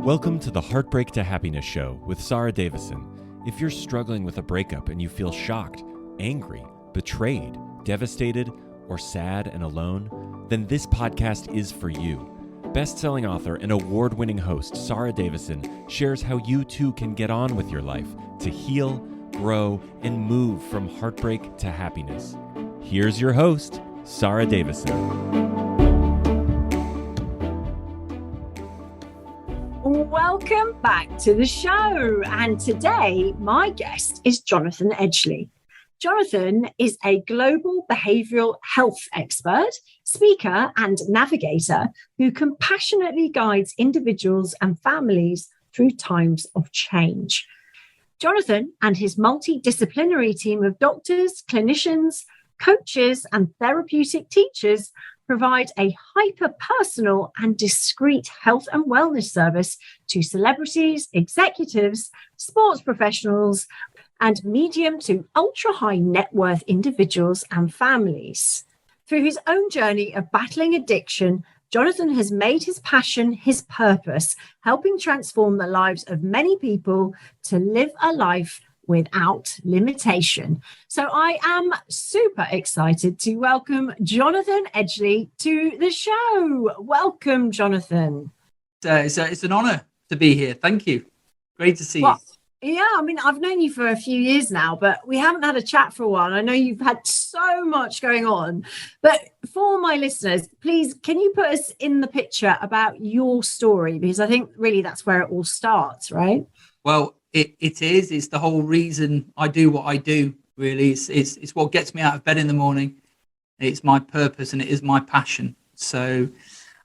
Welcome to the Heartbreak to Happiness Show with Sara Davison. If you're struggling with a breakup and you feel shocked, angry, betrayed, devastated, or sad and alone, then this podcast is for you. Best-selling author and award-winning host Sara Davison shares how you too can get on with your life to heal, grow, and move from heartbreak to happiness. Here's your host, Sara Davison. Welcome back to the show. And today, my guest is Jonathan Edgeley. Jonathan is a global behavioural health expert, speaker, and navigator who compassionately guides individuals and families through times of change. Jonathan and his multidisciplinary team of doctors, clinicians, coaches, and therapeutic teachers provide a hyper-personal and discreet health and wellness service to celebrities, executives, sports professionals, and medium to ultra-high net worth individuals and families. Through his own journey of battling addiction, Jonathan has made his passion his purpose, helping transform the lives of many people to live a life without limitation. So I am super excited to welcome Jonathan Edgeley to the show. Welcome, Jonathan. It's an honour to be here. Thank you. Great to see you. Yeah, I mean, I've known you for a few years now, but we haven't had a chat for a while. I know you've had so much going on. But for my listeners, please, can you put us in the picture about your story? Because I think really that's where it all starts, right? Well, it is. It's the whole reason I do what I do, really. It's what gets me out of bed in the morning. It's my purpose and it is my passion. So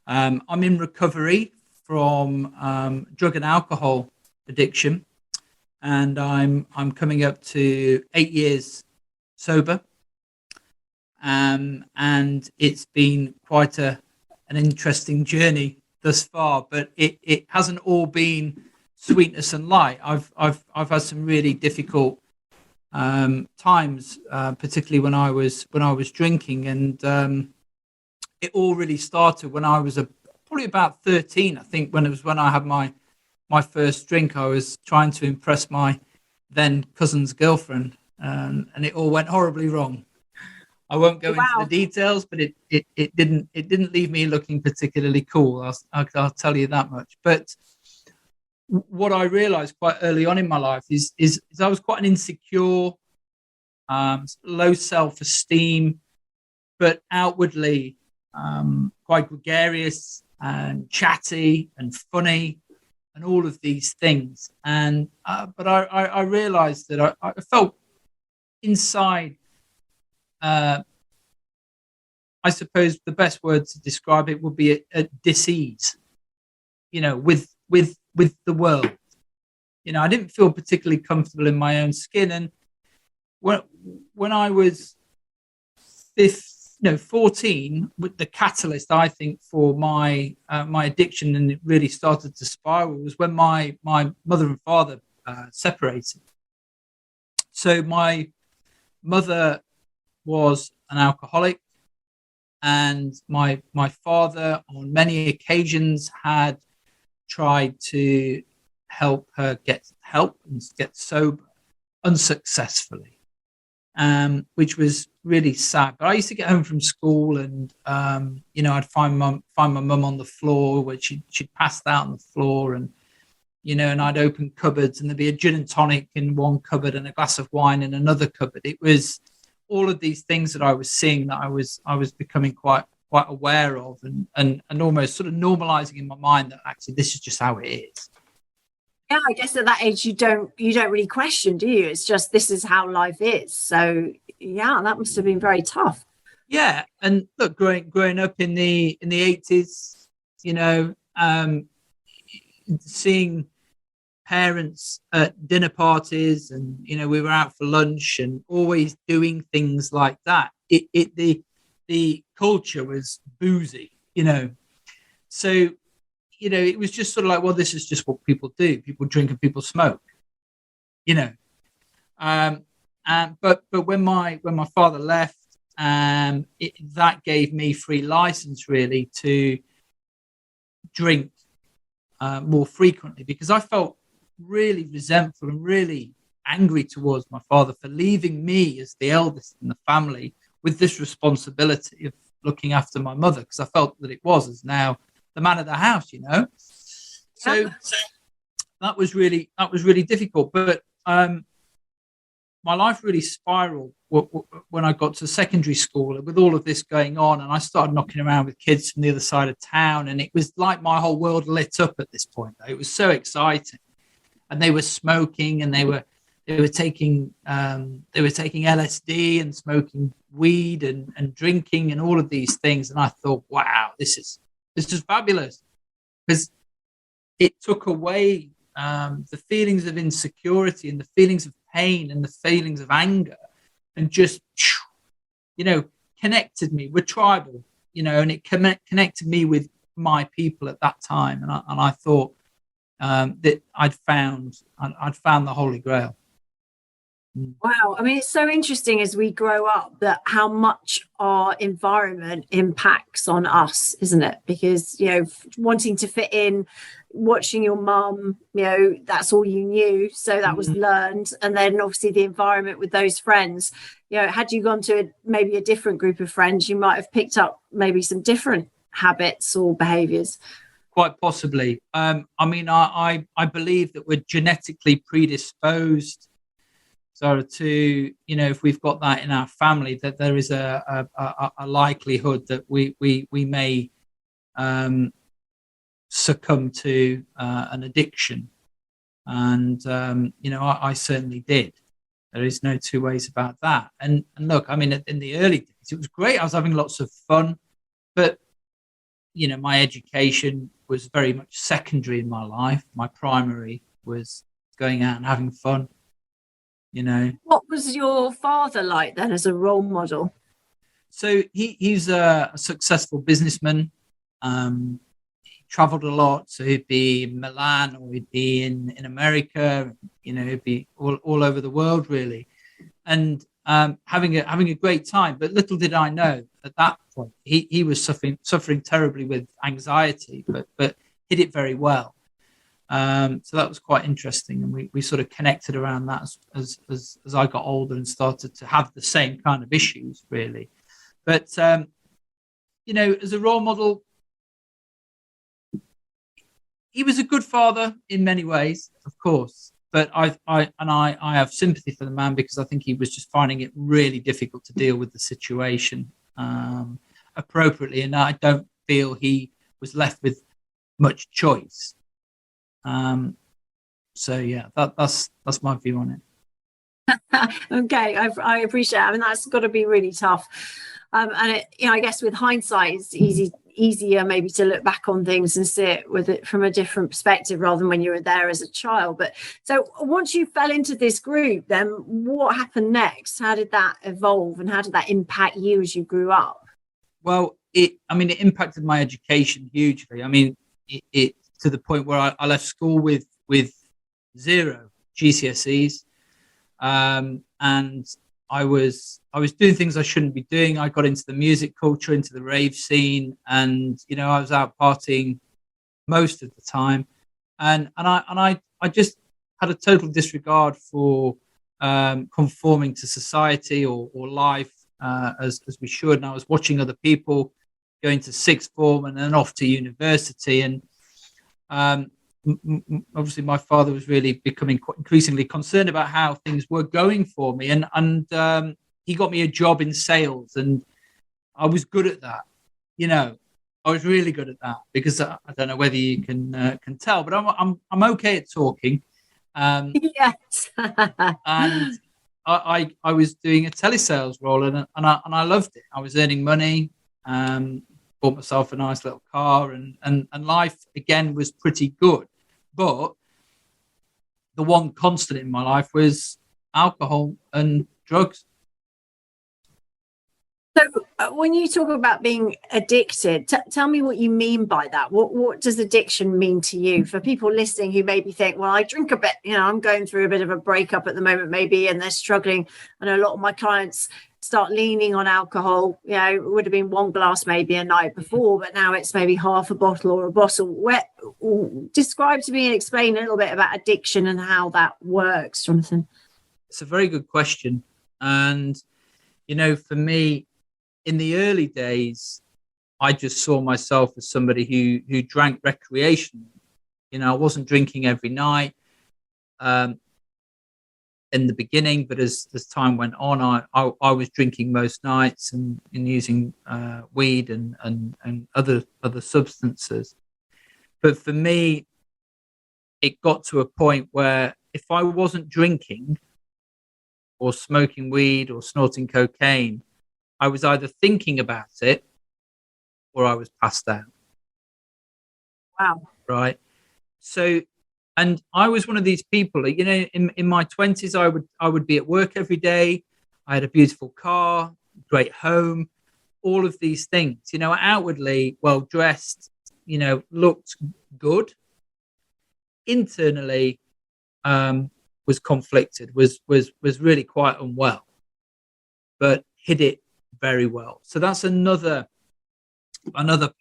I'm in recovery from drug and alcohol addiction. And I'm coming up to 8 years sober. And it's been quite an interesting journey thus far, but it hasn't all been sweetness and light. I've had some really difficult times, particularly when I was drinking, and it all really started when I was probably about 13. I think when I had my first drink. I was trying to impress my then cousin's girlfriend, and it all went horribly wrong. I won't go into the details, but it didn't leave me looking particularly cool. I'll tell you that much. But what I realized quite early on in my life is I was quite an insecure, low self-esteem, but outwardly quite gregarious and chatty and funny and all of these things. And but I realized that I felt inside, I suppose the best word to describe it would be a dis-ease, with the world. I didn't feel particularly comfortable in my own skin. And when I was 14, with the catalyst, I think, for my addiction, and it really started to spiral, was when my mother and father separated. So my mother was an alcoholic, and my father on many occasions had tried to help her get help and get sober, unsuccessfully, which was really sad. But I used to get home from school, and I'd find my mum on the floor, where she'd passed out on the floor, and and I'd open cupboards, and there'd be a gin and tonic in one cupboard and a glass of wine in another cupboard. It was all of these things that I was seeing that I was becoming quite aware of, and almost sort of normalizing in my mind that actually this is just how it is. Yeah, I guess at that age you don't really question, do you? It's just, this is how life is. So yeah, that must have been very tough. Yeah, and look, growing up in the 80s, seeing parents at dinner parties, and we were out for lunch and always doing things like that. The culture was boozy, so it was just sort of like, well, this is just what people do. People drink and people smoke, but when my father left, that gave me free license really to drink more frequently, because I felt really resentful and really angry towards my father for leaving me as the eldest in the family with this responsibility of looking after my mother, because I felt that it was as now the man of the house, you know. So that was really difficult. But my life really spiraled when I got to secondary school, with all of this going on, and I started knocking around with kids from the other side of town, and it was like my whole world lit up at this point. It was so exciting, and they were smoking, and they were taking LSD and smoking weed and drinking and all of these things, and I thought, wow, this is fabulous, because it took away the feelings of insecurity and the feelings of pain and the feelings of anger, and just, you know, connected me. We're tribal, you know, and it connected me with my people at that time, and I thought that I'd found the Holy Grail. Wow. I mean, it's so interesting as we grow up that how much our environment impacts on us, isn't it? Because, you know, wanting to fit in, watching your mum, you know, that's all you knew. So that was learned. And then obviously the environment with those friends, you know, had you gone to maybe a different group of friends, you might have picked up maybe some different habits or behaviours. Quite possibly. I mean, I believe that we're genetically predisposed, Sara, to, you know, if we've got that in our family, that there is a likelihood that we may succumb to an addiction. And, you know, I certainly did. There is no two ways about that. And look, I mean, in the early days, it was great. I was having lots of fun. But, you know, my education was very much secondary in my life. My primary was going out and having fun. You know, what was your father like then as a role model? So he's a successful businessman. He traveled a lot, so he'd be in Milan, or he'd be in America. You know, he'd be all over the world, really, and having a great time. But little did I know at that point he was suffering terribly with anxiety, but hid it very well. So that was quite interesting, and we sort of connected around that as I got older and started to have the same kind of issues, really. But you know, as a role model, he was a good father in many ways, of course. But I have sympathy for the man, because I think he was just finding it really difficult to deal with the situation appropriately, and I don't feel he was left with much choice. So yeah, that's my view on it. Okay, I appreciate it. I mean, that's got to be really tough. And it, you know, I guess with hindsight, it's easier maybe to look back on things and see it with it from a different perspective rather than when you were there as a child. But so once you fell into this group, then what happened next? How did that evolve, and how did that impact you as you grew up? Well, it impacted my education hugely. I mean, it to the point where I left school with 0 GCSEs, and I was doing things I shouldn't be doing. I got into the music culture, into the rave scene, and you know, I was out partying most of the time, and I just had a total disregard for conforming to society or life as we should. And I was watching other people going to sixth form and then off to university, and obviously my father was really becoming quite increasingly concerned about how things were going for me, and he got me a job in sales, and I was good at that. You know, I was really good at that, because I don't know whether you can tell, but I'm okay at talking. Yes. And I was doing a telesales role, and I loved it. I was earning money. Bought myself a nice little car, and life again was pretty good. But the one constant in my life was alcohol and drugs. So when you talk about being addicted, tell me what you mean by that. What does addiction mean to you? For people listening who maybe think, well, I drink a bit, you know, I'm going through a bit of a breakup at the moment maybe, and they're struggling. I know a lot of my clients start leaning on alcohol. It would have been one glass maybe a night before, but now it's maybe half a bottle or a bottle. Describe to me and explain a little bit about addiction and how that works, Jonathan. It's a very good question. And, for me, in the early days, I just saw myself as somebody who drank recreationally. I wasn't drinking every night in the beginning, but as time went on, I was drinking most nights and using weed and other substances. But for me, it got to a point where if I wasn't drinking or smoking weed or snorting cocaine, I was either thinking about it or I was passed out. Wow. Right. So, and I was one of these people, in my 20s, I would be at work every day. I had a beautiful car, great home, all of these things, outwardly well dressed, looked good. Internally, was conflicted, was really quite unwell, but hid it very well. So that's another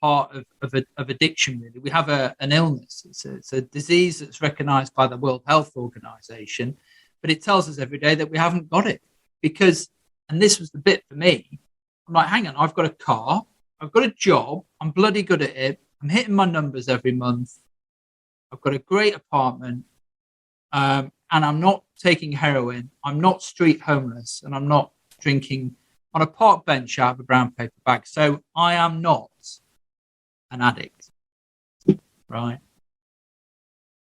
part of addiction. Really, we have an illness. It's a disease that's recognized by the World Health Organization, but it tells us every day that we haven't got it. Because, and this was the bit for me, I'm like, hang on, I've got a car, I've got a job, I'm bloody good at it, I'm hitting my numbers every month, I've got a great apartment, and I'm not taking heroin, I'm not street homeless, and I'm not drinking on a park bench out of a brown paper bag. So I am not an addict, right?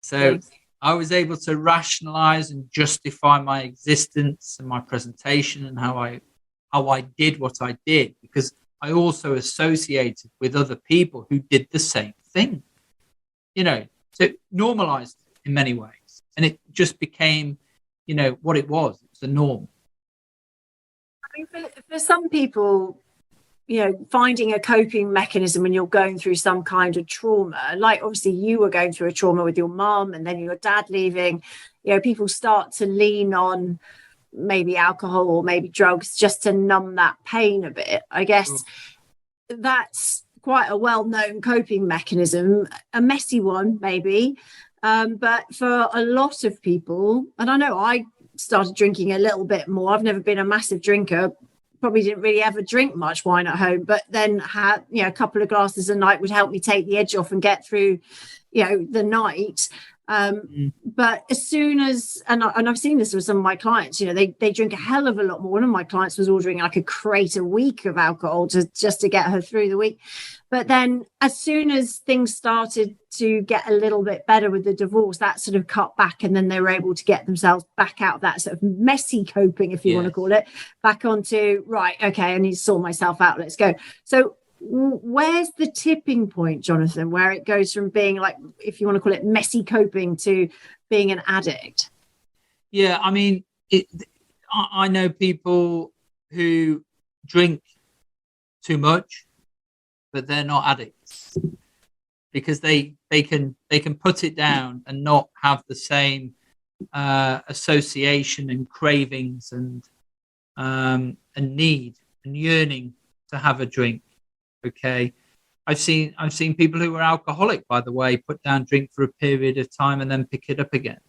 So I was able to rationalize and justify my existence and my presentation and how I did what I did, because I also associated with other people who did the same thing, so it normalized it in many ways, and it just became, what it was. It was the norm. I mean, for some people, finding a coping mechanism when you're going through some kind of trauma, like obviously you were going through a trauma with your mum and then your dad leaving, people start to lean on maybe alcohol or maybe drugs just to numb that pain a bit. I guess that's quite a well-known coping mechanism, a messy one maybe, but for a lot of people, and I know I started drinking a little bit more. I've never been a massive drinker, probably didn't really ever drink much wine at home, but then had a couple of glasses a night would help me take the edge off and get through the night. But as soon as, and I've seen this with some of my clients, they drink a hell of a lot more. One of my clients was ordering like a crate a week of alcohol just to get her through the week. But then as soon as things started to get a little bit better with the divorce, that sort of cut back, and then they were able to get themselves back out of that sort of messy coping, if you want to call it, back onto, right, okay, I need to sort myself out, let's go. So where's the tipping point, Jonathan, where it goes from being like, if you want to call it messy coping, to being an addict? Yeah, I mean, I know people who drink too much, but they're not addicts because they can put it down and not have the same association and cravings and need and yearning to have a drink. Okay, I've seen people who were alcoholic, by the way, put down drink for a period of time and then pick it up again.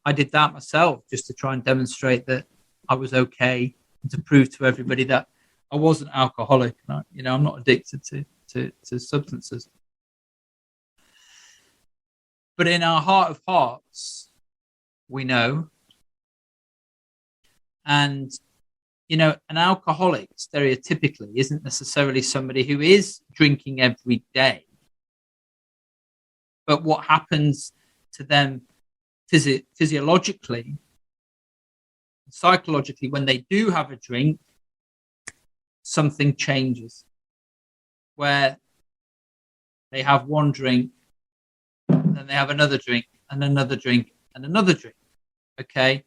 I did that myself just to try and demonstrate that I was okay, and to prove to everybody that I wasn't alcoholic. And I'm not addicted to substances. But in our heart of hearts, we know. And an alcoholic stereotypically isn't necessarily somebody who is drinking every day. But what happens to them physiologically, psychologically, when they do have a drink, something changes. Where they have one drink, then they have another drink, and another drink, and another drink. Okay?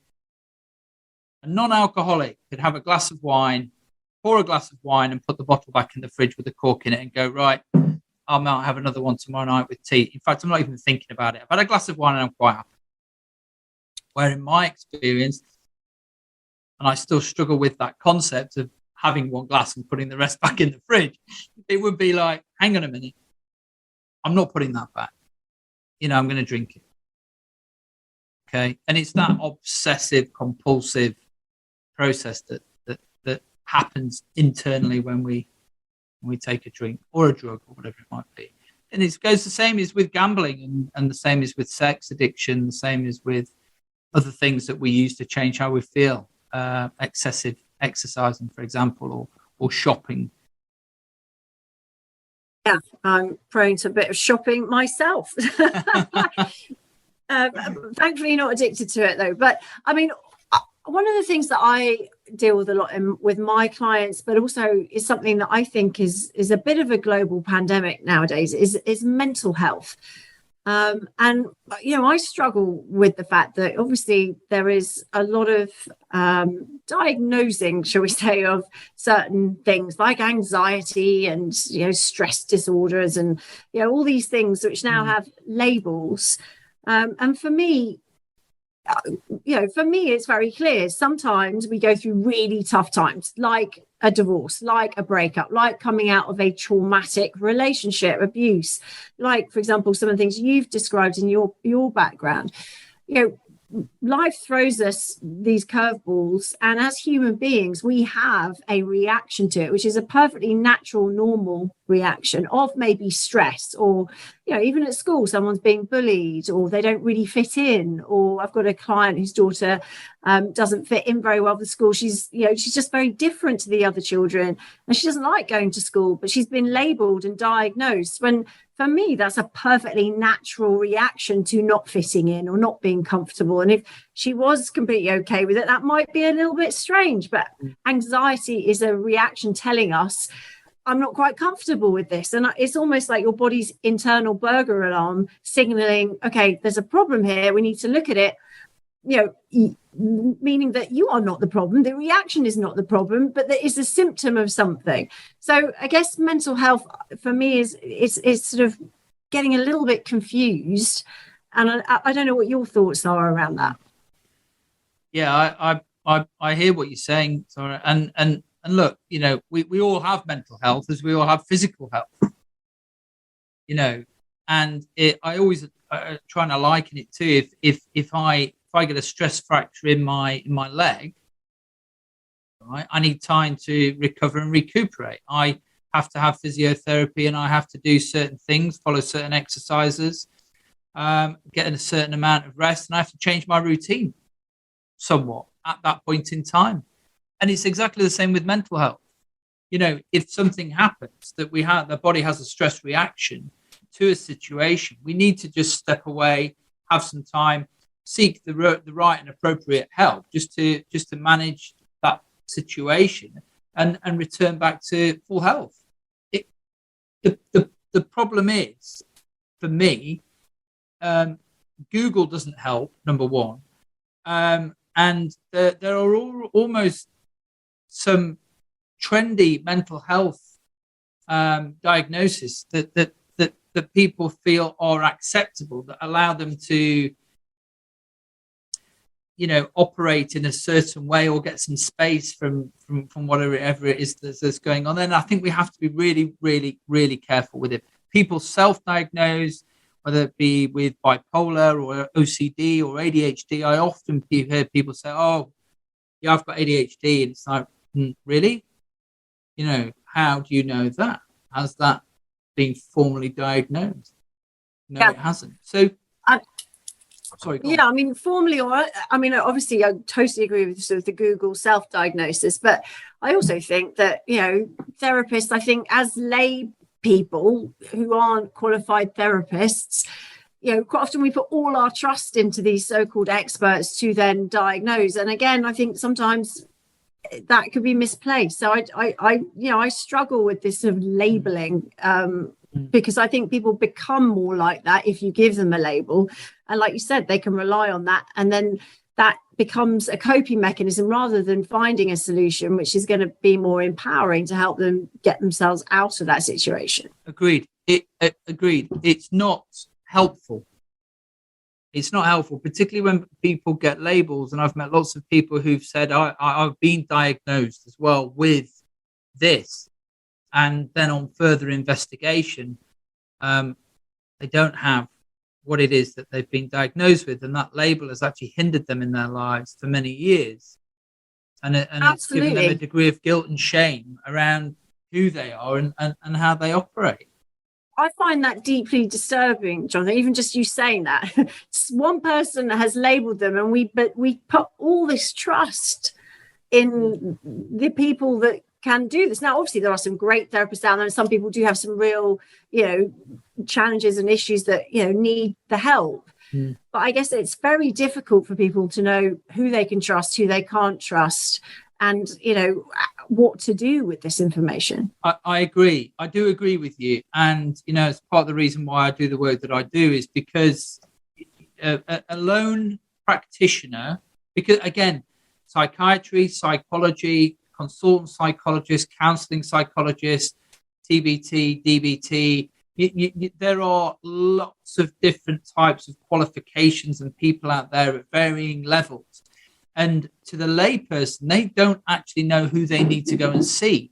A non-alcoholic could have a glass of wine, pour a glass of wine and put the bottle back in the fridge with a cork in it and go, right, I might have another one tomorrow night with tea. In fact, I'm not even thinking about it. I've had a glass of wine and I'm quite happy. Where in my experience, and I still struggle with that concept of having one glass and putting the rest back in the fridge. It would be like, hang on a minute, I'm not putting that back. I'm going to drink it. Okay. And it's that obsessive compulsive process that happens internally when we take a drink or a drug or whatever it might be. And it goes the same as with gambling, and the same is with sex addiction, the same is with other things that we use to change how we feel, excessive exercising, for example, or shopping. Yeah, I'm prone to a bit of shopping myself. Thankfully not addicted to it though. But I mean, one of the things that I deal with a lot with my clients, but also is something that I think is a bit of a global pandemic nowadays, is mental health. And I struggle with the fact that obviously there is a lot of diagnosing, shall we say, of certain things like anxiety and stress disorders and all these things which now have labels. And for me, it's very clear. Sometimes we go through really tough times, like a divorce, like a breakup, like coming out of a traumatic relationship, abuse, like, for example, some of the things you've described in your background. Life throws us these curveballs, and as human beings, we have a reaction to it, which is a perfectly natural, normal reaction of maybe stress, or even at school, someone's being bullied, or they don't really fit in. Or I've got a client whose daughter doesn't fit in very well with school. She's just very different to the other children, and she doesn't like going to school, but she's been labelled and diagnosed. When for me, that's a perfectly natural reaction to not fitting in or not being comfortable. And if she was completely okay with it, that might be a little bit strange. But anxiety is a reaction telling us, I'm not quite comfortable with this. And it's almost like your body's internal burglar alarm signaling, okay, there's a problem here. We need to look at it. Meaning that you are not the problem, the reaction is not the problem, but that is a symptom of something. So I guess mental health for me is sort of getting a little bit confused, and I don't know what your thoughts are around that. Yeah, I hear what you're saying, Sara, and look, we all have mental health as we all have physical health, and I always trying to liken it to if I get a stress fracture in my leg, right, I need time to recover and recuperate. I have to have physiotherapy, and I have to do certain things, follow certain exercises, get a certain amount of rest, and I have to change my routine somewhat at that point in time. And it's exactly the same with mental health. If something happens that the body has a stress reaction to a situation, we need to just step away, have some time, seek the right and appropriate help just to manage that situation and return back to full health. The problem is, for me, Google doesn't help, number one, and there are almost some trendy mental health diagnosis that people feel are acceptable, that allow them to operate in a certain way or get some space from whatever it is that's going on. And I think we have to be really, really, really careful with it. People self-diagnose, whether it be with bipolar or OCD or ADHD. I often hear people say, "Oh, yeah, I've got ADHD," and it's like, really? How do you know that? Has that been formally diagnosed? No, yeah. It hasn't. So. Sorry, I mean, formally, obviously, I totally agree with sort of the Google self-diagnosis, but I also think that, therapists, I think as lay people who aren't qualified therapists, quite often we put all our trust into these so-called experts to then diagnose. And again, I think sometimes that could be misplaced. So I struggle with this sort of labeling, because I think people become more like that if you give them a label. And like you said, they can rely on that. And then that becomes a coping mechanism rather than finding a solution, which is going to be more empowering to help them get themselves out of that situation. Agreed. Agreed. It's not helpful. It's not helpful, particularly when people get labels. And I've met lots of people who've said, I've been diagnosed as well with this. And then on further investigation, they don't have what it is that they've been diagnosed with. And that label has actually hindered them in their lives for many years. And it's given them a degree of guilt and shame around who they are and how they operate. I find that deeply disturbing, Jonathan, even just you saying that. One person has labelled them, and we put all this trust in the people that can do this. Now, obviously, there are some great therapists out there, and some people do have some real, challenges and issues that, need the help. But I guess it's very difficult for people to know who they can trust, who they can't trust, and, what to do with this information. I agree. I do agree with you. And, it's part of the reason why I do the work that I do is because a lone practitioner, because, again, psychiatry, psychology, consultant psychologist, counselling psychologist, TBT, DBT, there are lots of different types of qualifications and people out there at varying levels. And to the layperson, they don't actually know who they need to go and see,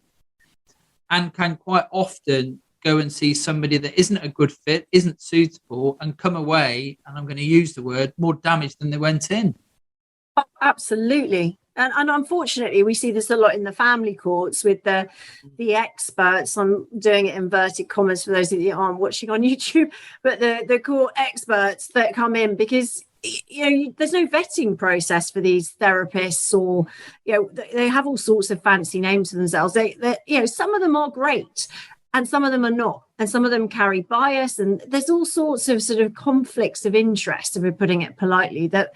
and can quite often go and see somebody that isn't a good fit, isn't suitable, and come away, and I'm going to use the word, more damaged than they went in. Oh, absolutely. And unfortunately, we see this a lot in the family courts with the experts. I'm doing it in inverted commas for those of you who aren't watching on YouTube, but the court experts that come in because there's no vetting process for these therapists, or they have all sorts of fancy names for themselves. They some of them are great and some of them are not, and some of them carry bias, and there's all sorts of sort of conflicts of interest, if we're putting it politely, that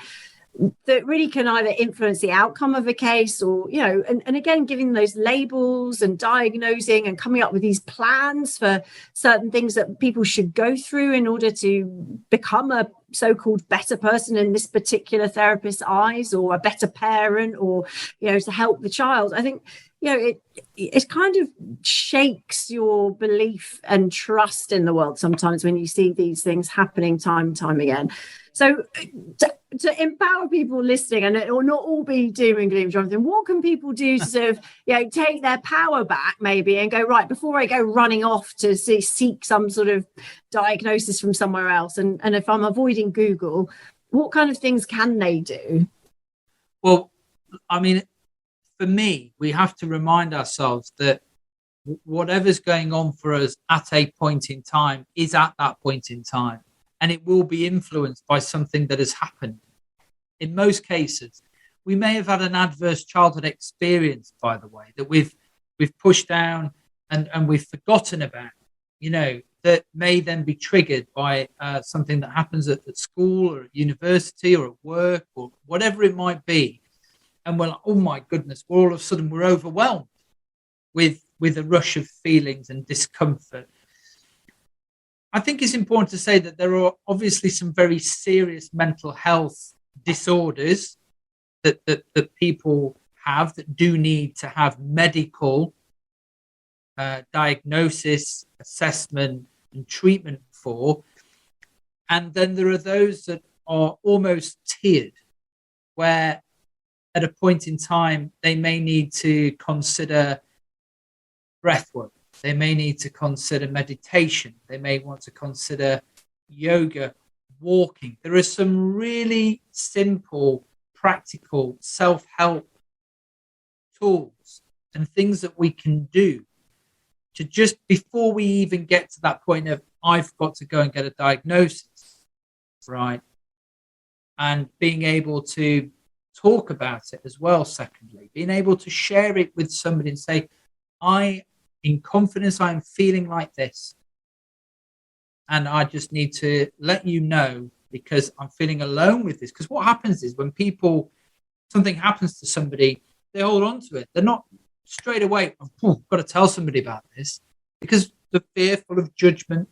really can either influence the outcome of a case, or and again, giving those labels and diagnosing and coming up with these plans for certain things that people should go through in order to become a so-called better person in this particular therapist's eyes, or a better parent, or to help the child. I think it kind of shakes your belief and trust in the world sometimes when you see these things happening time and time again. So to empower people listening, and it will not all be doom and gloom, Jonathan, what can people do to sort of take their power back maybe and go, right, before I go running off to seek some sort of diagnosis from somewhere else, and if I'm avoiding Google, what kind of things can they do? Well, I mean, for me, we have to remind ourselves that whatever's going on for us at a point in time is at that point in time. And it will be influenced by something that has happened. In most cases, we may have had an adverse childhood experience, by the way, that we've pushed down and we've forgotten about, that may then be triggered by something that happens at school or at university or at work or whatever it might be. And we're like, oh my goodness, all of a sudden we're overwhelmed with a rush of feelings and discomfort. I think it's important to say that there are obviously some very serious mental health disorders that people have that do need to have medical diagnosis, assessment, and treatment for. And then there are those that are almost tiered, where at a point in time they may need to consider breathwork. They may need to consider meditation. They may want to consider yoga, walking. There are some really simple, practical self-help tools and things that we can do to just, before we even get to that point of, I've got to go and get a diagnosis, right? And being able to talk about it as well, secondly. Being able to share it with somebody and say, in confidence, I'm feeling like this. And I just need to let you know because I'm feeling alone with this. Because what happens is when something happens to somebody, they hold on to it. They're not straight away, I've got to tell somebody about this, because they're fearful of judgment,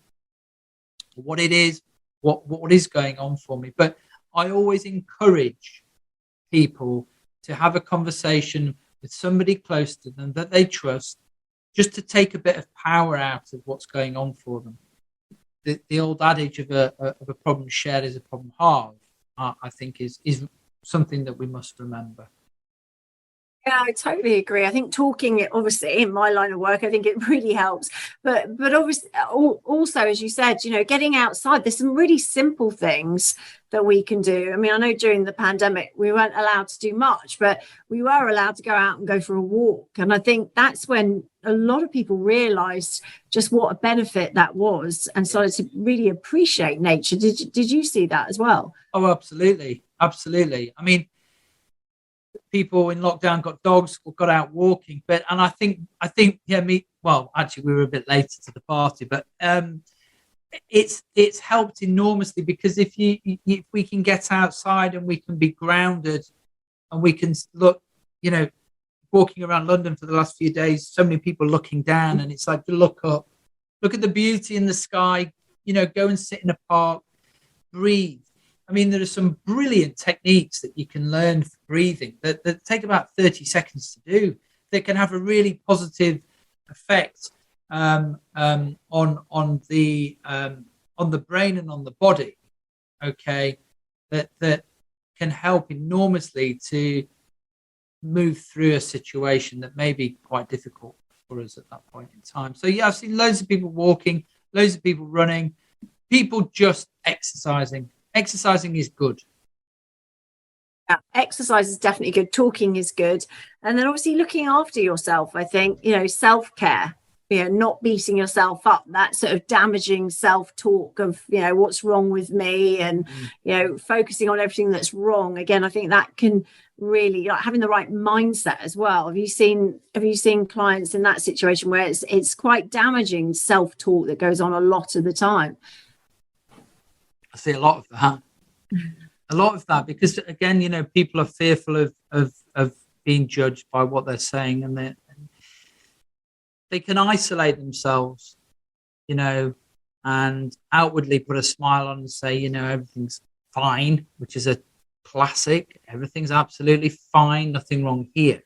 what it is, what is going on for me. But I always encourage people to have a conversation with somebody close to them that they trust, just to take a bit of power out of what's going on for them. The old adage of a problem shared is a problem halved, I think is something that we must remember. Yeah, I totally agree. I think talking, obviously, in my line of work, I think it really helps. But obviously, also, as you said, getting outside. There's some really simple things that we can do. I mean, I know during the pandemic we weren't allowed to do much, but we were allowed to go out and go for a walk. And I think that's when a lot of people realised just what a benefit that was, and started to really appreciate nature. Did you see that as well? Oh, absolutely, absolutely. I mean, people in lockdown got dogs or got out walking, and I think well, actually we were a bit later to the party, but it's helped enormously, because if we can get outside and we can be grounded, and we can look, walking around London for the last few days, so many people looking down, and it's like, look up, look at the beauty in the sky, go and sit in a park, breathe. I mean, there are some brilliant techniques that you can learn for breathing that take about 30 seconds to do, that can have a really positive effect on the brain and on the body. Okay, that can help enormously to move through a situation that may be quite difficult for us at that point in time. So yeah, I've seen loads of people walking, loads of people running, people just exercising. Exercising is good. Yeah, exercise is definitely good. Talking is good. And then obviously looking after yourself, I think, self-care, not beating yourself up, that sort of damaging self-talk of, what's wrong with me, and, focusing on everything that's wrong. Again, I think that can really, like, having the right mindset as well. Have you seen clients in that situation where it's quite damaging self-talk that goes on a lot of the time? I see a lot of that, because again, people are fearful of being judged by what they're saying, and they can isolate themselves, and outwardly put a smile on and say, everything's fine, which is a classic. Everything's absolutely fine, nothing wrong here.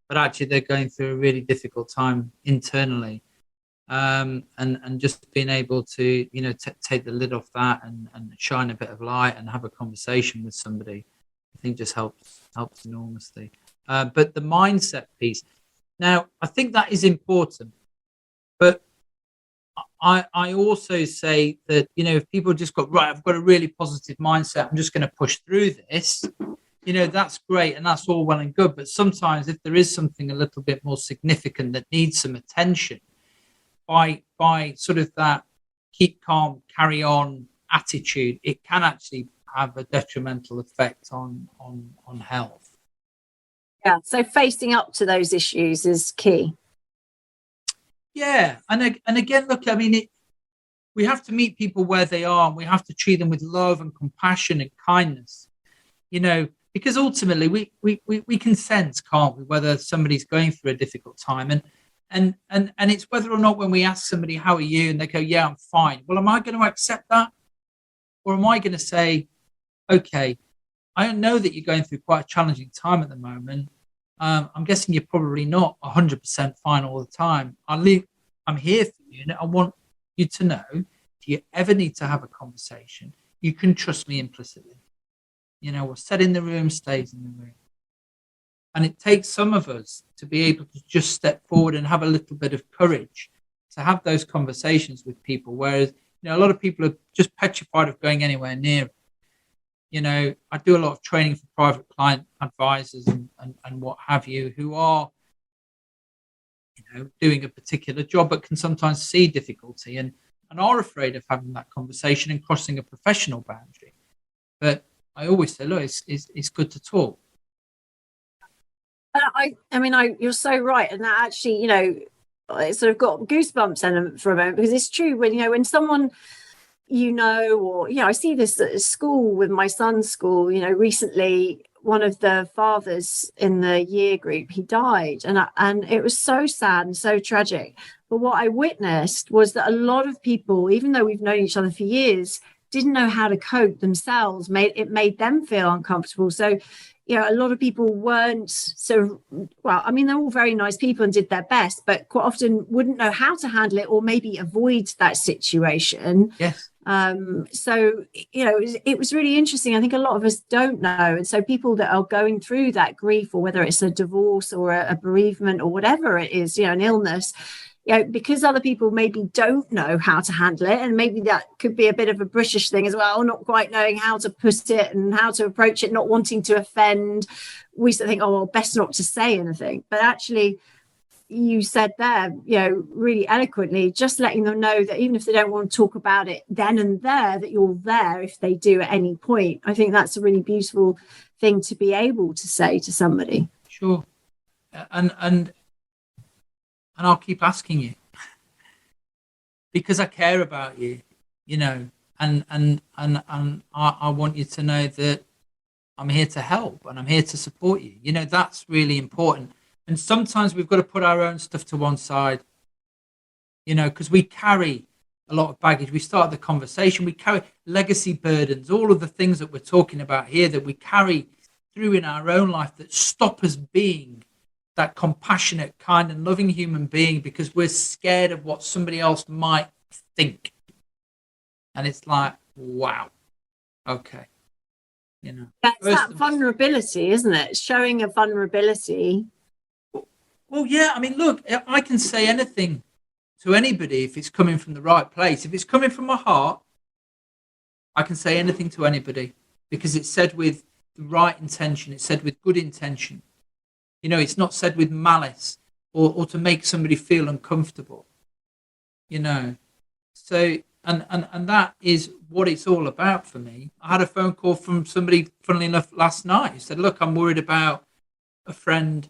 But actually, they're going through a really difficult time internally. And just being able to, take the lid off that and shine a bit of light and have a conversation with somebody, I think just helps enormously. But the mindset piece, now, I think that is important. But I also say that, if people just got, right, I've got a really positive mindset, I'm just going to push through this, that's great, and that's all well and good. But sometimes if there is something a little bit more significant that needs some attention, by sort of that keep calm, carry on attitude, it can actually have a detrimental effect on health. Yeah, so facing up to those issues is key. Yeah, and again, look, I mean, we have to meet people where they are, and we have to treat them with love and compassion and kindness, because ultimately we can sense, can't we, whether somebody's going through a difficult time, and it's whether or not, when we ask somebody, how are you, and they go, yeah, I'm fine. Well, am I going to accept that? Or am I going to say, okay, I know that you're going through quite a challenging time at the moment. I'm guessing you're probably not 100% fine all the time. I'm here for you, and I want you to know, if you ever need to have a conversation, you can trust me implicitly. What's said in the room stays in the room. And it takes some of us to be able to just step forward and have a little bit of courage to have those conversations with people. Whereas, a lot of people are just petrified of going anywhere near it. I do a lot of training for private client advisors and what have you, who are, doing a particular job, but can sometimes see difficulty and are afraid of having that conversation and crossing a professional boundary. But I always say, look, it's good to talk. You're so right, and that actually, it sort of got goosebumps in for a moment, because it's true when someone, or I see this at school with my son's school. Recently, one of the fathers in the year group, he died, and it was so sad and so tragic. But what I witnessed was that a lot of people, even though we've known each other for years, didn't know how to cope themselves. It made them feel uncomfortable. So a lot of people weren't so well. I mean, they're all very nice people and did their best, but quite often wouldn't know how to handle it or maybe avoid that situation. Yes. So, it was really interesting. I think a lot of us don't know. And so people that are going through that grief, or whether it's a divorce or a bereavement or whatever it is, an illness, because other people maybe don't know how to handle it, and maybe that could be a bit of a British thing as well, not quite knowing how to put it and how to approach it, not wanting to offend. We sort of think, oh, well, best not to say anything. But actually, you said there, really eloquently, just letting them know that even if they don't want to talk about it then and there, that you're there if they do at any point. I think that's a really beautiful thing to be able to say to somebody. Sure. And I'll keep asking you because I care about you, and I want you to know that I'm here to help and I'm here to support you. That's really important. And sometimes we've got to put our own stuff to one side, because we carry a lot of baggage. We start the conversation, we carry legacy burdens, all of the things that we're talking about here that we carry through in our own life that stop us being that compassionate, kind and loving human being because we're scared of what somebody else might think. And it's like, wow, okay. That's that vulnerability, isn't it? Showing a vulnerability. Well, yeah, I mean, look, I can say anything to anybody if it's coming from the right place. If it's coming from my heart, I can say anything to anybody because it's said with the right intention. It's said with good intention. It's not said with malice or to make somebody feel uncomfortable, So, and that is what it's all about for me. I had a phone call from somebody, funnily enough, last night who said, look, I'm worried about a friend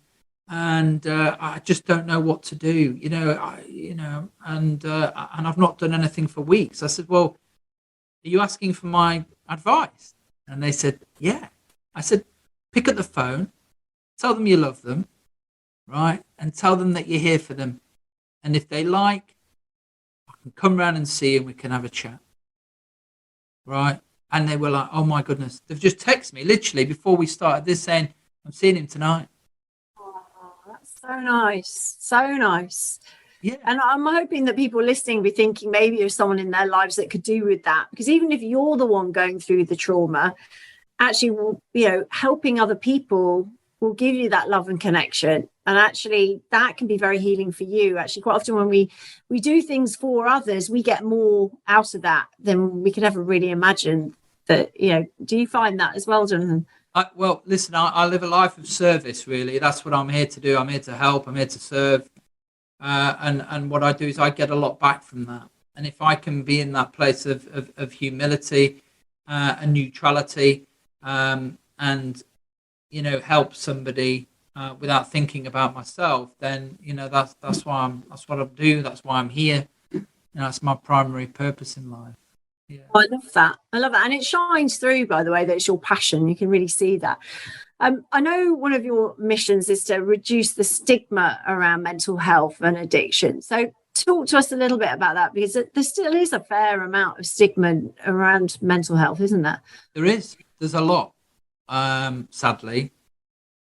and I just don't know what to do, and I've not done anything for weeks. I said, well, are you asking for my advice? And they said, yeah. I said, pick up the phone, tell them you love them, right? And tell them that you're here for them. And if they like, I can come round and see you and we can have a chat, right? And they were like, oh my goodness. They've just texted me literally before we started this saying, I'm seeing him tonight. So nice. So nice. Yeah. And I'm hoping that people listening will be thinking maybe there's someone in their lives that could do with that. Because even if you're the one going through the trauma, actually, helping other people will give you that love and connection. And actually, that can be very healing for you. Actually, quite often when we do things for others, we get more out of that than we could ever really imagine. That, do you find that as well, Jonathan? Well, listen, I live a life of service, really. That's what I'm here to do. I'm here to help. I'm here to serve. And what I do is I get a lot back from that. And if I can be in that place of humility and neutrality and, help somebody without thinking about myself, then, that's what I do. That's why I'm here. That's my primary purpose in life. Yeah. I love that. And it shines through, by the way, that it's your passion. You can really see that. I know one of your missions is to reduce the stigma around mental health and addiction. So talk to us a little bit about that, because there still is a fair amount of stigma around mental health, isn't there? There is. There's a lot, sadly.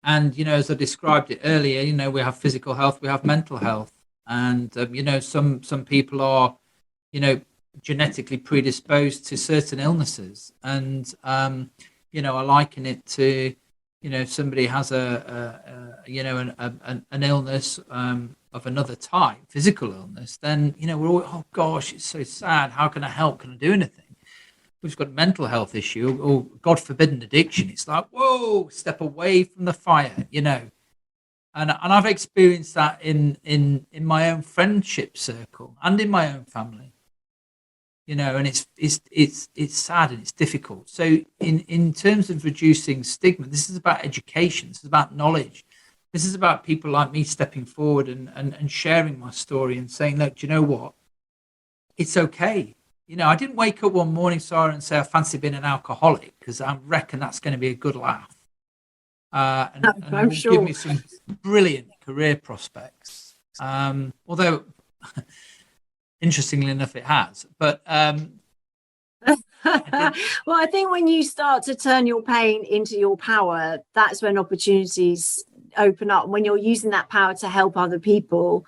And, as I described it earlier, we have physical health, we have mental health. And, some people are, genetically predisposed to certain illnesses, and I liken it to somebody has an illness of another type, physical illness, then we're all, oh gosh, it's so sad, how can I help, can I do anything? We've got a mental health issue or God forbid an addiction, it's like, whoa, step away from the fire, and I've experienced that in my own friendship circle and in my own family. And it's sad and it's difficult. So in terms of reducing stigma, this is about education. This is about knowledge. This is about people like me stepping forward and sharing my story and saying, look, do you know what? It's okay. I didn't wake up one morning, Sara, and say I fancy being an alcoholic, because I reckon that's going to be a good laugh. And I'm will sure. Give me some brilliant career prospects. Although... Interestingly enough, it has. But Well, I think when you start to turn your pain into your power, that's when opportunities open up. When you're using that power to help other people,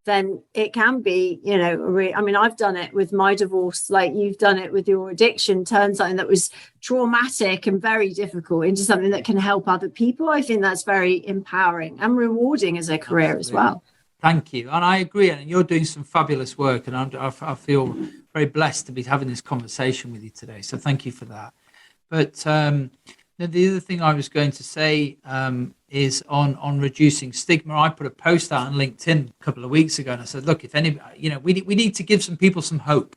then it can be, I mean, I've done it with my divorce, like you've done it with your addiction, turn something that was traumatic and very difficult into something that can help other people. I think that's very empowering and rewarding as a career as well. Thank you. And I agree. And you're doing some fabulous work. And I feel very blessed to be having this conversation with you today. So thank you for that. But the other thing I was going to say is on reducing stigma. I put a post out on LinkedIn a couple of weeks ago, and I said, look, if anybody, we need to give some people some hope.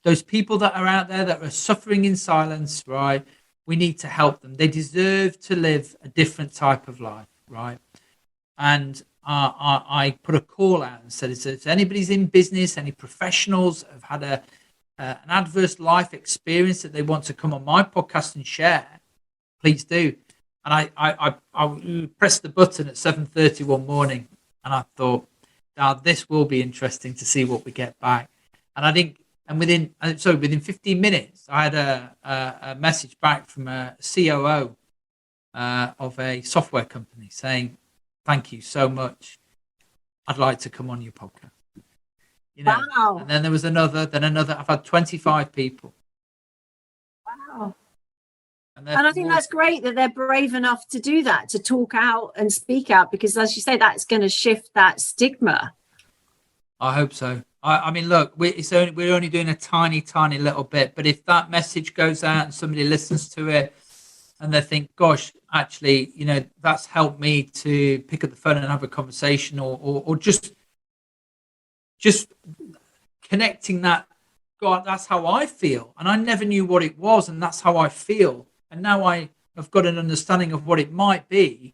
Those people that are out there that are suffering in silence, right? We need to help them. They deserve to live a different type of life, right? And I put a call out and said, if anybody's in business, any professionals have had an adverse life experience that they want to come on my podcast and share, please do. And I pressed the button at 7:30 one morning, and I thought, now this will be interesting to see what we get back. And I think, and within 15 minutes, I had a message back from a COO of a software company saying, thank you so much. I'd like to come on your podcast. Wow. And then there was another. I've had 25 people. Wow. And I think that's great that they're brave enough to do that, to talk out and speak out, because as you say, that's going to shift that stigma. I hope so. I mean, look, we're only doing a tiny, tiny little bit, but if that message goes out and somebody listens to it and they think, gosh, actually, that's helped me to pick up the phone and have a conversation, or just connecting that, God, that's how I feel. And I never knew what it was, and that's how I feel. And now I have got an understanding of what it might be.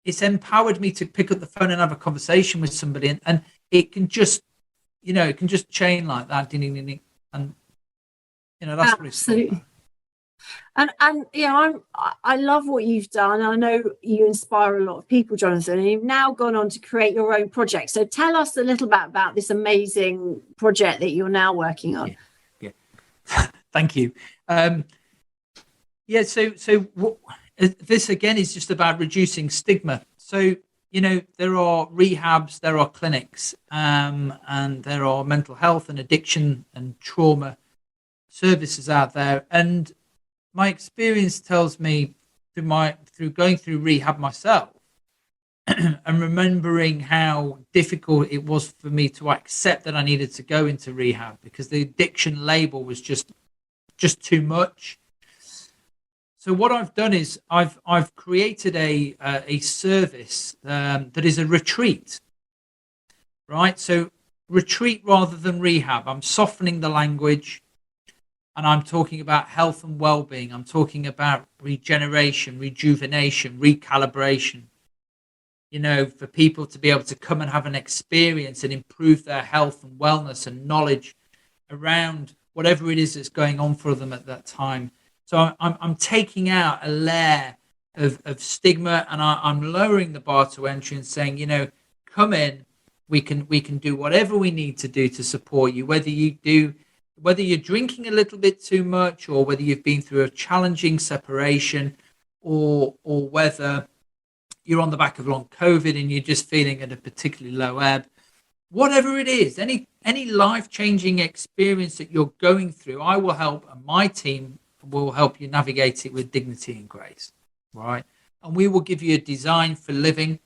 It's empowered me to pick up the phone and have a conversation with somebody, and it can just, it can just chain like that, ding, ding, ding, ding. And that's absolutely. What it's And I love what you've done. I know you inspire a lot of people, Jonathan, and you've now gone on to create your own project. So tell us a little bit about this amazing project that you're now working on. Yeah. Thank you. So this again is just about reducing stigma. So, there are rehabs, there are clinics, and there are mental health and addiction and trauma services out there. And my experience tells me through going through rehab myself and remembering how difficult it was for me to accept that I needed to go into rehab because the addiction label was just too much. So what I've done is I've created a service that is a retreat, right? So retreat rather than rehab. I'm softening the language, and I'm talking about health and well-being. I'm talking about regeneration, rejuvenation, recalibration. For people to be able to come and have an experience and improve their health and wellness and knowledge around whatever it is that's going on for them at that time. So I'm taking out a layer of stigma, and I'm lowering the bar to entry and saying, come in, we can do whatever we need to do to support you, whether you're drinking a little bit too much, or whether you've been through a challenging separation, or whether you're on the back of long COVID and you're just feeling at a particularly low ebb. Whatever it is, any life-changing experience that you're going through, I will help, and my team will help you navigate it with dignity and grace, right? And we will give you a design for living.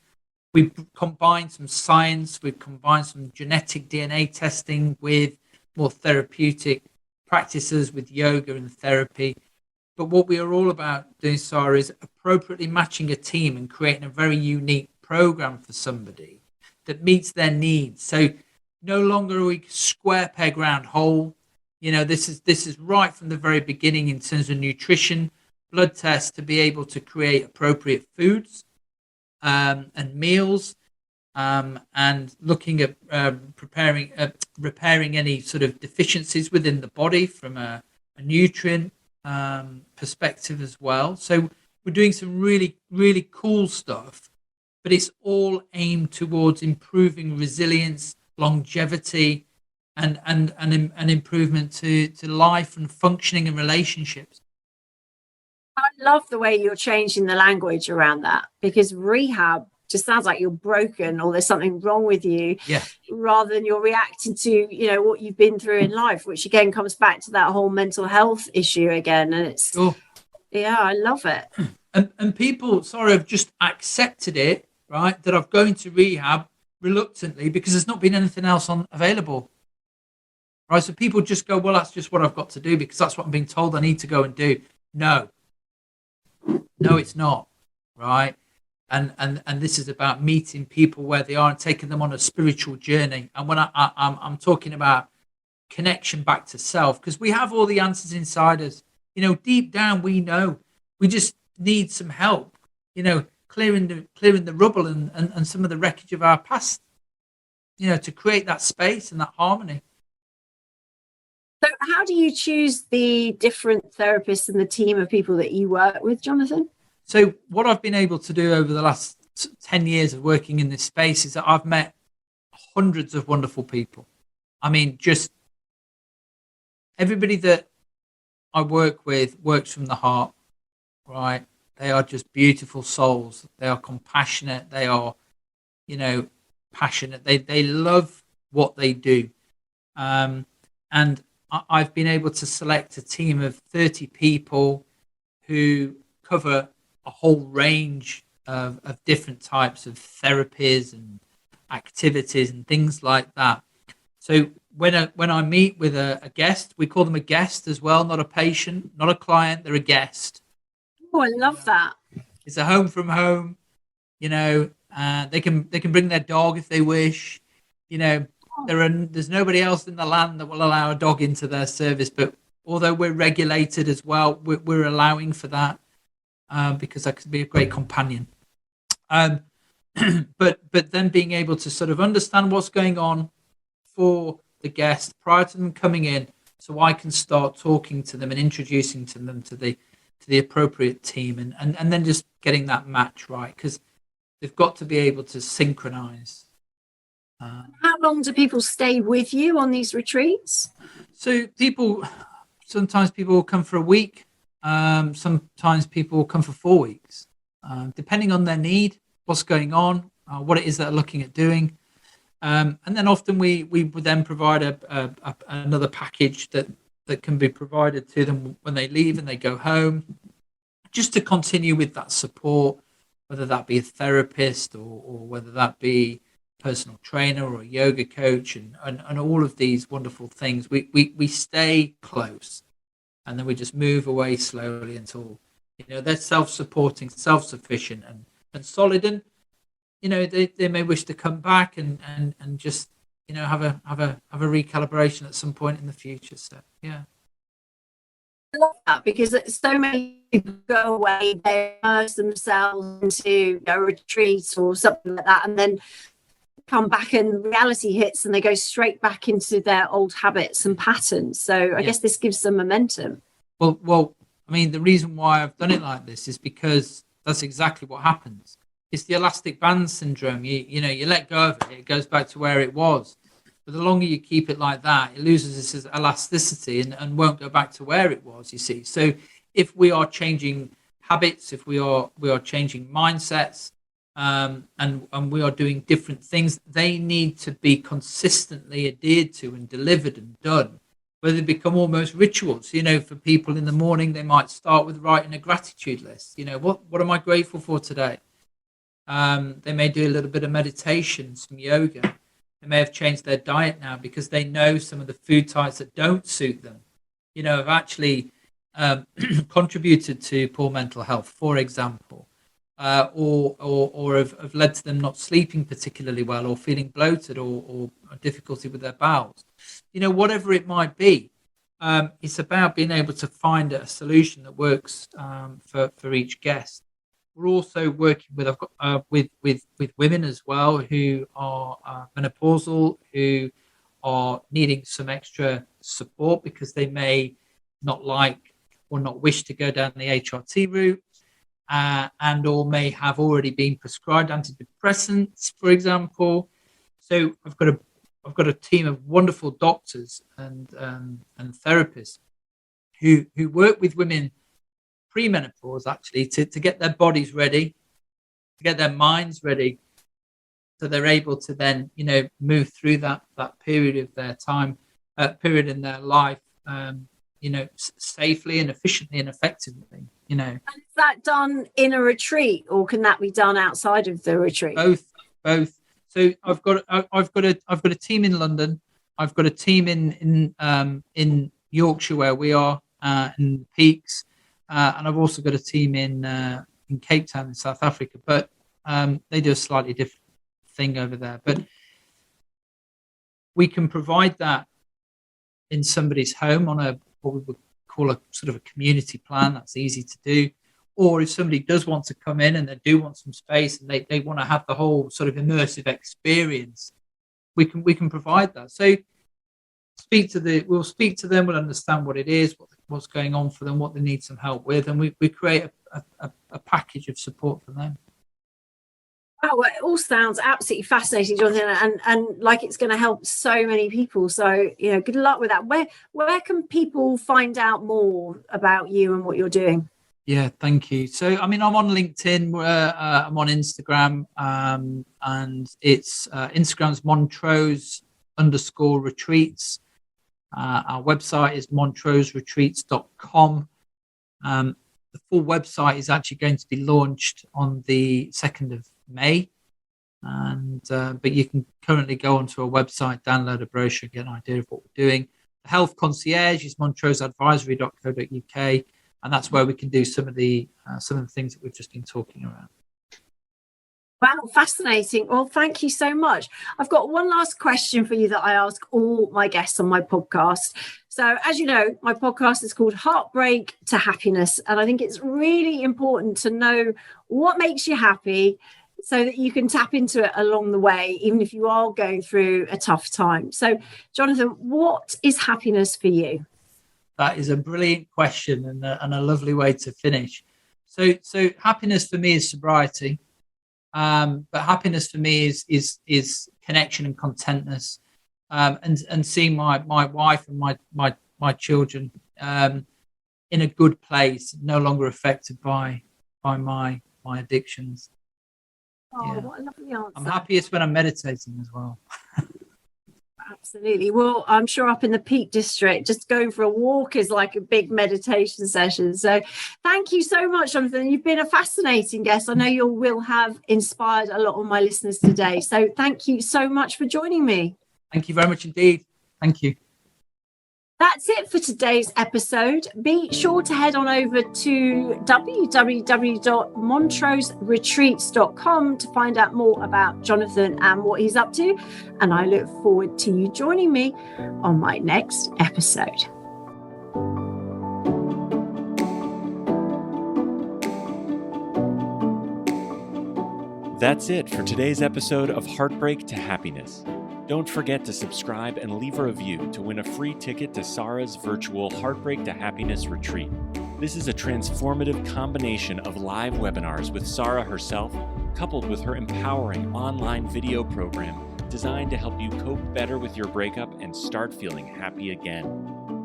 We've combined some science, we've combined some genetic DNA testing with more therapeutic practices with yoga and therapy. But what we are all about doing, Sara, is appropriately matching a team and creating a very unique program for somebody that meets their needs. So no longer are we square peg round hole. This is right from the very beginning in terms of nutrition, blood tests to be able to create appropriate foods and meals, and looking at repairing any sort of deficiencies within the body from a nutrient perspective as well. So we're doing some really, really cool stuff, but it's all aimed towards improving resilience, longevity, and improvement to life and functioning and relationships. I love the way you're changing the language around that, because rehab just sounds like you're broken or there's something wrong with you, rather than you're reacting to, you know, what you've been through in life, which again comes back to that whole mental health issue again. And it's, yeah, I love it. And people, sorry, have just accepted it, right? That I've going to rehab reluctantly because there's not been anything else available. Right, so people just go, well, that's just what I've got to do because that's what I'm being told I need to go and do. No, it's not, right? And this is about meeting people where they are and taking them on a spiritual journey. And when I'm talking about connection back to self, because we have all the answers inside us. You know, deep down we know. We just need some help. You know, clearing the rubble and some of the wreckage of our past. You know, to create that space and that harmony. So how do you choose the different therapists and the team of people that you work with, Jonathan? So what I've been able to do over the last 10 years of working in this space is that I've met hundreds of wonderful people. I mean, just everybody that I work with works from the heart, right? They are just beautiful souls. They are compassionate. They are, you know, passionate. They love what they do. And I've been able to select a team of 30 people who cover a whole range of different types of therapies and activities and things like that. So when I meet with a guest, we call them a guest as well, not a patient, not a client, they're a guest. Oh, I love that. It's a home from home, you know, they can bring their dog if they wish, you know. There's nobody else in the land that will allow a dog into their service, but although we're regulated as well, we're allowing for that because that could be a great companion. But then being able to sort of understand what's going on for the guest prior to them coming in, so I can start talking to them and introducing to them to the appropriate team, and then just getting that match right, because they've got to be able to synchronize. How long do people stay with you on these retreats? So sometimes people will come for a week. Sometimes people will come for 4 weeks, depending on their need, what's going on, what it is that they're looking at doing. And then often we would then provide another package that can be provided to them when they leave and they go home, just to continue with that support, whether that be a therapist or whether that be personal trainer or a yoga coach and all of these wonderful things. We stay close, and then we just move away slowly until, you know, they're self-supporting, self-sufficient and solid, and, you know, they may wish to come back and just, you know, have a recalibration at some point in the future. So yeah, I love that, because so many people go away, they immerse themselves into a retreat or something like that, and then come back and reality hits and they go straight back into their old habits and patterns. So I guess this gives them momentum. Well, I mean, the reason why I've done it like this is because that's exactly what happens. It's the elastic band syndrome. You know, you let go of it, it goes back to where it was. But the longer you keep it like that, it loses its elasticity and won't go back to where it was, you see. So if we are changing habits, if we are changing mindsets, and we are doing different things, they need to be consistently adhered to and delivered and done, where they become almost rituals. You know, for people in the morning, they might start with writing a gratitude list. You know, what am I grateful for today? They may do a little bit of meditation, some yoga. They may have changed their diet now because they know some of the food types that don't suit them, you know, have actually contributed to poor mental health, for example. Or have led to them not sleeping particularly well, or feeling bloated, or difficulty with their bowels. You know, whatever it might be, it's about being able to find a solution that works for each guest. We're also working with women as well who are menopausal, who are needing some extra support because they may not like or not wish to go down the HRT route. And or may have already been prescribed antidepressants, for example. So I've got I've got a team of wonderful doctors and therapists who work with women pre-menopause, actually, to get their bodies ready, to get their minds ready, so they're able to then, move through that period of their time, period in their life, safely and efficiently and effectively. And is that done in a retreat, or can that be done outside of the retreat? Both. So I've got a team in London. I've got a team in Yorkshire, where we are, in the Peaks, and I've also got a team in Cape Town in South Africa. But they do a slightly different thing over there. But we can provide that in somebody's home on what we would call a sort of a community plan. That's easy to do. Or if somebody does want to come in and they do want some space and they want to have the whole sort of immersive experience, we can provide that. So we'll speak to them, we'll understand what it is, what's going on for them, what they need some help with, and we create a package of support for them. Oh, well, it all sounds absolutely fascinating, Jonathan, and like it's going to help so many people. So, good luck with that. Where can people find out more about you and what you're doing? Yeah, thank you. So, I'm on LinkedIn, I'm on Instagram, and it's Instagram's Montrose_retreats. Our website is montroseretreats.com. The full website is actually going to be launched on the 2nd of May, and but you can currently go onto our website, download a brochure, get an idea of what we're doing. The health concierge is montroseadvisory.co.uk, and that's where we can do some of the things that we've just been talking about. Wow, fascinating. Well, thank you so much. I've got one last question for you that I ask all my guests on my podcast. So, as you know, my podcast is called Heartbreak to Happiness, and I think it's really important to know what makes you happy so that you can tap into it along the way, even if you are going through a tough time. So, Jonathan, what is happiness for you? That is a brilliant question and a lovely way to finish. So happiness for me is sobriety. But happiness for me is connection and contentness, and seeing my wife and my children in a good place, no longer affected by my addictions. Oh, yeah. What a lovely answer. I'm happiest when I'm meditating as well. Absolutely. Well, I'm sure up in the Peak District, just going for a walk is like a big meditation session. So thank you so much, Jonathan. You've been a fascinating guest. I know you will have inspired a lot of my listeners today. So thank you so much for joining me. Thank you very much indeed. Thank you. That's it for today's episode. Be sure to head on over to www.montroseretreats.com to find out more about Jonathan and what he's up to. And I look forward to you joining me on my next episode. That's it for today's episode of Heartbreak to Happiness. Don't forget to subscribe and leave a review to win a free ticket to Sara's virtual Heartbreak to Happiness retreat. This is a transformative combination of live webinars with Sara herself, coupled with her empowering online video program designed to help you cope better with your breakup and start feeling happy again.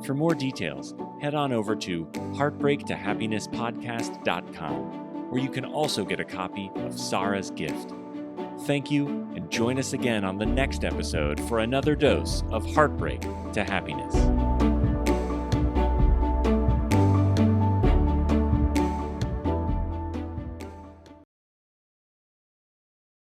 For more details, head on over to heartbreaktohappinesspodcast.com, where you can also get a copy of Sara's gift. Thank you, and join us again on the next episode for another dose of Heartbreak to Happiness.